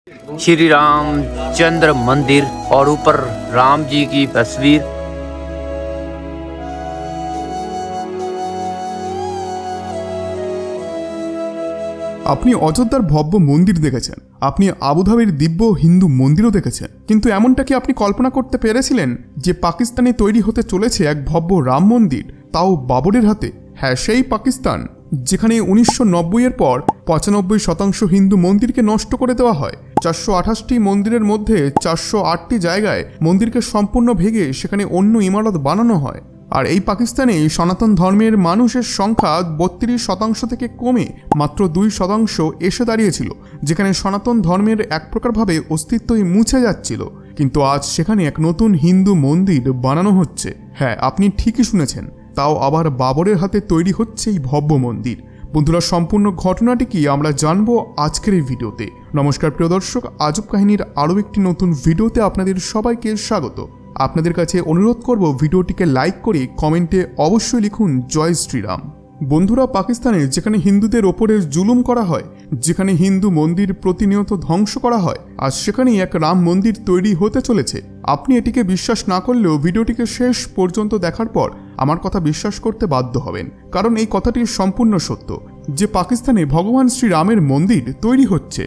श्री रामचंद्र मंदिर और ऊपर राम जी की तस्वीर। আপনি অযোধ্যার ভব্য মন্দির দেখেছেন, আপনি আবুধাবির দিব্য হিন্দু মন্দিরও দেখেছেন, কিন্তু এমনটা কি আপনি কল্পনা করতে পেরেছিলেন যে পাকিস্তানে তৈরি হতে চলেছে এক ভব্য রাম মন্দির, তাও বাবরের হাতে? হ্যাঁ, সেই পাকিস্তান যেখানে 1990-এর পর 95% হিন্দু মন্দিরকে নষ্ট করে দেওয়া হয়। 428টি মন্দিরের মধ্যে 408টি জায়গায় মন্দিরকে সম্পূর্ণ ভেঙে সেখানে অন্য ইমারত বানানো হয়। আর এই পাকিস্তানে সনাতন ধর্মের মানুষের সংখ্যা 32% থেকে কমে মাত্র 2% এসে দাঁড়িয়েছিল, যেখানে সনাতন ধর্মের এক প্রকারভাবে অস্তিত্বই মুছে যাচ্ছিল। কিন্তু আজ সেখানে এক নতুন হিন্দু মন্দির বানানো হচ্ছে। হ্যাঁ, আপনি ঠিকই শুনেছেন, তাও আবার বাবরের হাতে তৈরি হচ্ছে এই ভব্য মন্দির। বন্ধুরা, সম্পূর্ণ ঘটনাটি কি আমরা জানবো আজকের এই ভিডিওতে। নমস্কার প্রিয় দর্শক, আজব কাহিনীর আরও একটি নতুন ভিডিওতে আপনাদের সবাইকে স্বাগত। আপনাদের কাছে অনুরোধ করব ভিডিওটিকে লাইক করে কমেন্টে অবশ্যই লিখুন জয় শ্রীরাম। বন্ধুরা, পাকিস্তানে যেখানে হিন্দুদের ওপরে জুলুম করা হয়, যেখানে হিন্দু মন্দির প্রতিনিয়ত ধ্বংস করা হয়, আর সেখানেই এক রাম মন্দির তৈরি হতে চলেছে। আপনি এটিকে বিশ্বাস না করলেও ভিডিওটিকে শেষ পর্যন্ত দেখার পর আমার কথা বিশ্বাস করতে বাধ্য হবেন, কারণ এই কথাটি সম্পূর্ণ সত্য যে পাকিস্তানে ভগবান শ্রীরামের মন্দির তৈরি হচ্ছে।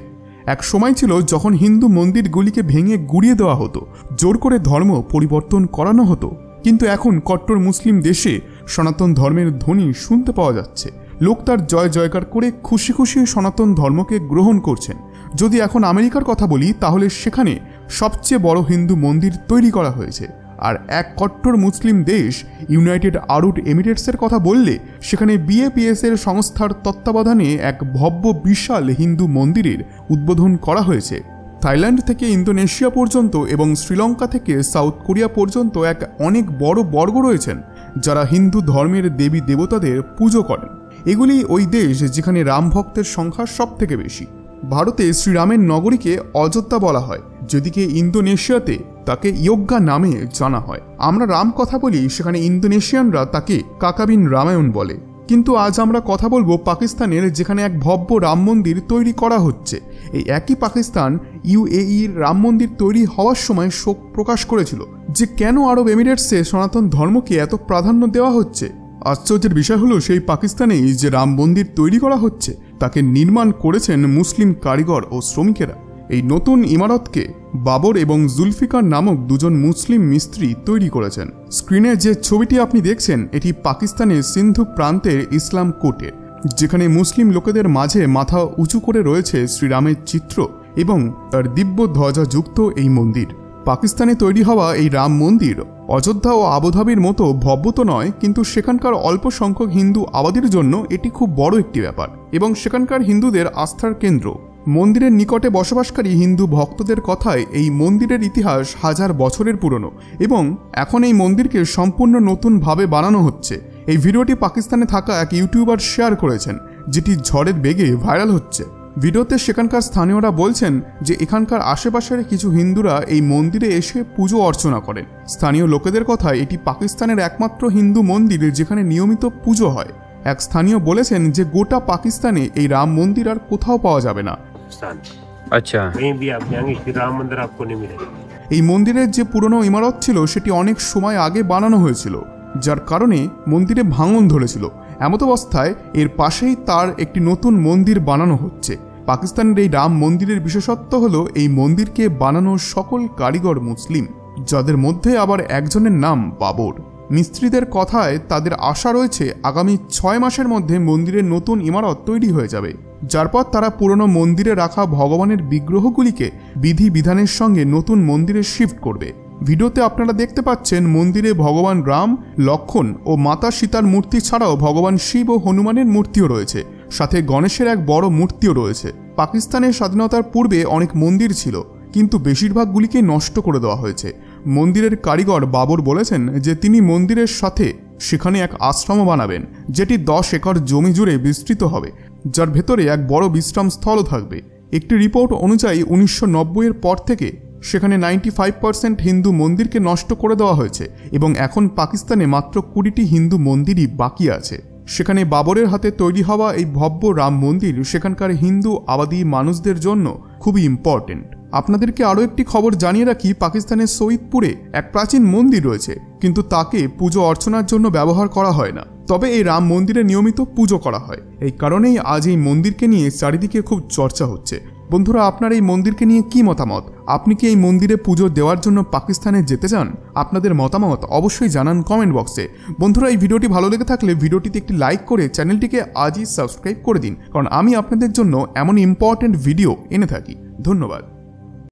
এক সময় ছিল যখন হিন্দু মন্দিরগুলিকে ভেঙে গুড়িয়ে দেওয়া হতো, জোর করে ধর্ম পরিবর্তন করানো হতো। কিন্তু এখন কট্টর মুসলিম দেশে সনাতন ধর্মের ধ্বনি শুনতে পাওয়া যাচ্ছে। লোক তার জয় জয়কার করে খুশি খুশি সনাতন ধর্মকে গ্রহণ করছেন। যদি এখন আমেরিকার কথা বলি, তাহলে সেখানে সবচেয়ে বড় হিন্দু মন্দির তৈরি করা হয়েছে। আর এক কট্টর মুসলিম দেশ ইউনাইটেড আরব এমিরেটসের কথা বললে সেখানে বিএপিএস এর সংস্থার তত্ত্বাবধানে এক ভব্য বিশাল হিন্দু মন্দিরের উদ্বোধন করা হয়েছে। থাইল্যান্ড থেকে ইন্দোনেশিয়া পর্যন্ত এবং শ্রীলঙ্কা থেকে সাউথ কোরিয়া পর্যন্ত এক অনেক বড় বর্গ রয়েছেন যারা হিন্দু ধর্মের দেবী দেবতাদের পুজো করেন। এগুলি ওই দেশ যেখানে রাম ভক্তের সংখ্যা সব থেকে বেশি। ভারতে শ্রীরামের নগরীকে অযোধ্যা বলা হয়, যেদিকে ইন্দোনেশিয়াতে তাকে ইয়োগ্যা নামে জানা হয়। আমরা রাম কথা বলি, সেখানে ইন্দোনেশিয়ানরা তাকে কাকাবিন রামায়ণ বলে। কিন্তু আজ আমরা কথা বলবো পাকিস্তানের, যেখানে এক ভব্য রাম মন্দির তৈরি করা হচ্ছে। এই একই পাকিস্তান ইউএইর রাম মন্দির তৈরি হওয়ার সময় শোক প্রকাশ করেছিল যে কেন আরব এমিরেটসে সনাতন ধর্মকে এত প্রাধান্য দেওয়া হচ্ছে। আশ্চর্যের বিষয় হলো, সেই পাকিস্তানেই যে রাম মন্দির তৈরি করা হচ্ছে তাকে নির্মাণ করেছেন মুসলিম কারিগর ও শ্রমিকেরা। এই নতুন ইমারতকে বাবর এবং জুলফিকার নামক দুজন মুসলিম মিস্ত্রি তৈরি করেছেন। স্ক্রিনে যে ছবিটি আপনি দেখছেন, এটি পাকিস্তানের সিন্ধু প্রান্তের ইসলাম কোটের, যেখানে মুসলিম লোকেদের মাঝে মাথা উঁচু করে রয়েছে শ্রীরামের চিত্র এবং তার দিব্য ধ্বজাযুক্ত এই মন্দির। পাকিস্তানে তৈরি হওয়া এই রাম মন্দির অযোধ্যা ও আবুধাবির মতো ভব্য তো নয়, কিন্তু সেখানকার অল্প সংখ্যক হিন্দু আবাদির জন্য এটি খুব বড় একটি ব্যাপার এবং সেখানকার হিন্দুদের আস্থার কেন্দ্র। মন্দিরের নিকটে বসবাসকারী হিন্দু ভক্তদের কথায় এই মন্দিরের ইতিহাস হাজার বছরের পুরনো এবং এখন এই মন্দিরকে সম্পূর্ণ নতুনভাবে বানানো হচ্ছে। এই ভিডিওটি পাকিস্তানে থাকা এক ইউটিউবার শেয়ার করেছেন, যেটি ঝড়ের বেগে ভাইরাল হচ্ছে। ভিডিওতে সেখানকার স্থানীয়রা বলছেন যে এখানকার আশেপাশের কিছু হিন্দুরা এই মন্দিরে এসে পুজো অর্চনা করেন। স্থানীয় লোকেদের কথায় এটি পাকিস্তানের একমাত্র হিন্দু মন্দির যেখানে নিয়মিত পুজো হয়। এক স্থানীয় বলেছেন যে গোটা পাকিস্তানে এই রাম মন্দির আর কোথাও পাওয়া যাবে না। আচ্ছা, এই মন্দিরের যে পুরনো ইমারত ছিল সেটি অনেক সময় আগে বানানো হয়েছিল, যার কারণে মন্দিরে ভাঙন ধরেছিল। এমত অবস্থায় এর পাশেই তার একটি নতুন মন্দির বানানো হচ্ছে। পাকিস্তানের এই রাম মন্দিরের বিশেষত্ব হলো এই মন্দিরকে বানানো সকল কারিগর মুসলিম, যাদের মধ্যে আবার একজনের নাম বাবর। মিস্ত্রিদের কথায় তাদের আশা রয়েছে আগামী 6 মাসের মধ্যে মন্দিরের নতুন ইমারত তৈরি হয়ে যাবে, যার পর তারা পুরনো মন্দিরে রাখা ভগবানের বিগ্রহগুলিকে বিধি বিধানের সঙ্গে নতুন মন্দিরে শিফট করবে। ভিডিওতে আপনারা দেখতে পাচ্ছেন মন্দিরে ভগবান রাম, লক্ষণ ও মাতা সীতার মূর্তি ছাড়াও ভগবান শিব ও হনুমানের মূর্তিও রয়েছে, সাথে গণেশের এক বড় মূর্তিও রয়েছে। পাকিস্তানের স্বাধীনতার পূর্বে অনেক মন্দির ছিল, কিন্তু বেশিরভাগগুলিকে নষ্ট করে দেওয়া হয়েছে। মন্দিরের কারিগর বাবর বলেছেন যে তিনি মন্দিরের সাথে সেখানে এক আশ্রম বানাবেন, যেটি 10 একর জমি জুড়ে বিস্তৃত হবে, যার ভেতরে এক বড় বিশ্রামস্থলও থাকবে। একটি রিপোর্ট অনুযায়ী 1990-এর পর থেকে সেখানে 95% হিন্দু মন্দিরকে নষ্ট করে দেওয়া হয়েছে এবং এখন পাকিস্তানে মাত্র 20টি হিন্দু মন্দিরই বাকি আছে। সেখানে বাবরের হাতে তৈরি হওয়া এই ভব্য রাম মন্দির সেখানকার হিন্দু আবাদী মানুষদের জন্য খুবই ইম্পর্টেন্ট। আপনাদেরকে আরও একটি খবর জানিয়ে রাখি, পাকিস্তানের সৈয়দপুরে এক প্রাচীন মন্দির রয়েছে, কিন্তু তাকে পুজো অর্চনার জন্য ব্যবহার করা হয় না। তবে এই রাম মন্দিরে নিয়মিত পুজো করা হয়। এই কারণেই আজ এই মন্দিরকে নিয়ে চারিদিকে খুব চর্চা হচ্ছে। বন্ধুরা, আপনার এই মন্দিরকে নিয়ে কি মতামত? আপনি কি এই মন্দিরে পুজো দেওয়ার জন্য পাকিস্তানে যেতে চান? আপনাদের মতামত অবশ্যই জানান কমেন্ট বক্সে। বন্ধুরা, এই ভিডিওটি ভালো লেগে থাকলে ভিডিওটিতে একটি লাইক করে চ্যানেলটিকে আজই সাবস্ক্রাইব করে দিন, কারণ আমি আপনাদের জন্য এমন ইম্পর্টেন্ট ভিডিও এনে থাকি। ধন্যবাদ।